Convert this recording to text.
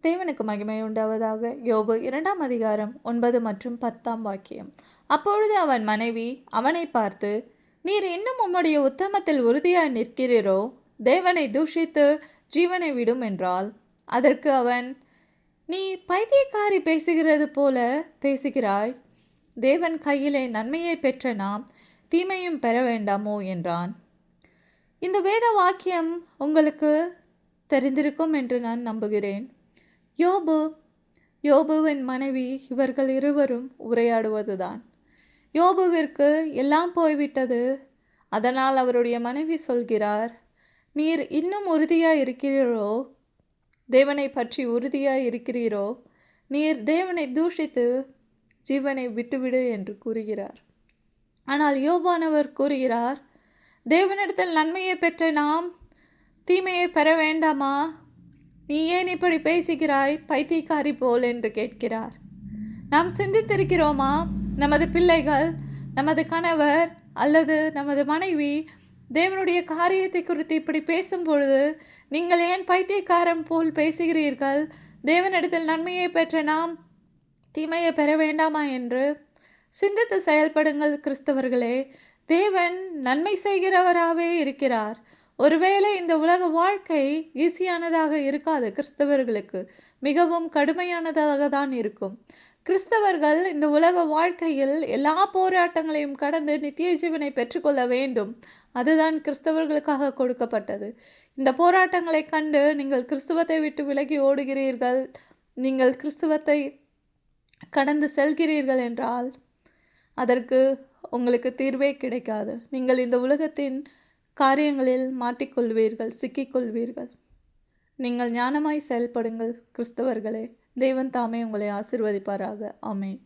தேவனுக்கு மகிமை உண்டாவதாக. யோபு 2 அதிகாரம் 9 மற்றும் 10 அப்பொழுது அவன் மனைவி அவனை பார்த்து, நீர் இன்னும் உம்முடைய உத்தமத்தில் உறுதியாய் நிற்கிறீரோ? தேவனை தூஷித்து ஜீவனை விடும் என்றாள். அதற்கு அவன், நீ பைத்தியக்காரி பேசுகிறது போல பேசுகிறாய். தேவன் கையிலே நன்மையை பெற்ற நாம் தீமையும் பெற வேண்டாமோ என்றான். இந்த வேத வாக்கியம் உங்களுக்கு தெரிந்திருக்கும் என்று நான் நம்புகிறேன். யோபுவின் மனைவி இவர்கள் இருவரும் உரையாடுவதுதான். யோபுவிற்கு எல்லாம் போய்விட்டது. அதனால் அவருடைய மனைவி சொல்கிறார், நீர் இன்னும் உறுதியாய் இருக்கிறீரோ? தேவனை பற்றி உறுதியாய் இருக்கிறீரோ? நீர் தேவனை தூஷித்து ஜீவனை விட்டுவிடு என்று கூறுகிறார். ஆனால் யோபானவர் கூறுகிறார், தேவனிடத்தில் நன்மையை பெற்ற நாம் தீமையை பெற வேண்டாமா? நீ ஏன் இப்படி பேசுகிறாய் பைத்தியக்காரி போல் என்று கேட்கிறார். நாம் சிந்தித்திருக்கிறோமா? நமது பிள்ளைகள், நமது கணவர் அல்லது நமது மனைவி தேவனுடைய காரியத்தை குறித்து இப்படி பேசும்பொழுது, நீங்கள் ஏன் பைத்தியக்காரன் போல் பேசுகிறீர்கள்? தேவனிடத்தில் நன்மையை பெற்ற நாம் தீமையை பெற வேண்டாமா என்று சிந்தித்து செயல்படுங்கள் கிறிஸ்தவர்களே. தேவன் நன்மை செய்கிறவராகவே இருக்கிறார். ஒருவேளை இந்த உலக வாழ்க்கை ஈஸியானதாக இருக்காது. கிறிஸ்தவர்களுக்கு மிகவும் கடுமையானதாக தான் இருக்கும். கிறிஸ்தவர்கள் இந்த உலக வாழ்க்கையில் எல்லா போராட்டங்களையும் கடந்து நித்திய ஜீவனை பெற்றுக்கொள்ள வேண்டும். அதுதான் கிறிஸ்தவர்களுக்காக கொடுக்கப்பட்டது. இந்த போராட்டங்களை கண்டு நீங்கள் கிறிஸ்தவத்தை விட்டு விலகி ஓடுகிறீர்கள், நீங்கள் கிறிஸ்தவத்தை கடந்து செல்கிறீர்கள் என்றால் அதற்கு உங்களுக்கு தீர்வே கிடைக்காது. நீங்கள் இந்த உலகத்தின் காரியங்களில் மாட்டிக்கொள்வீர்கள், சிக்கிக்கொள்வீர்கள். நீங்கள் ஞானமாய் செயல்படுங்கள் கிறிஸ்தவர்களே. தேவன் தாமே உங்களை ஆசீர்வதிப்பாராக. ஆமென்.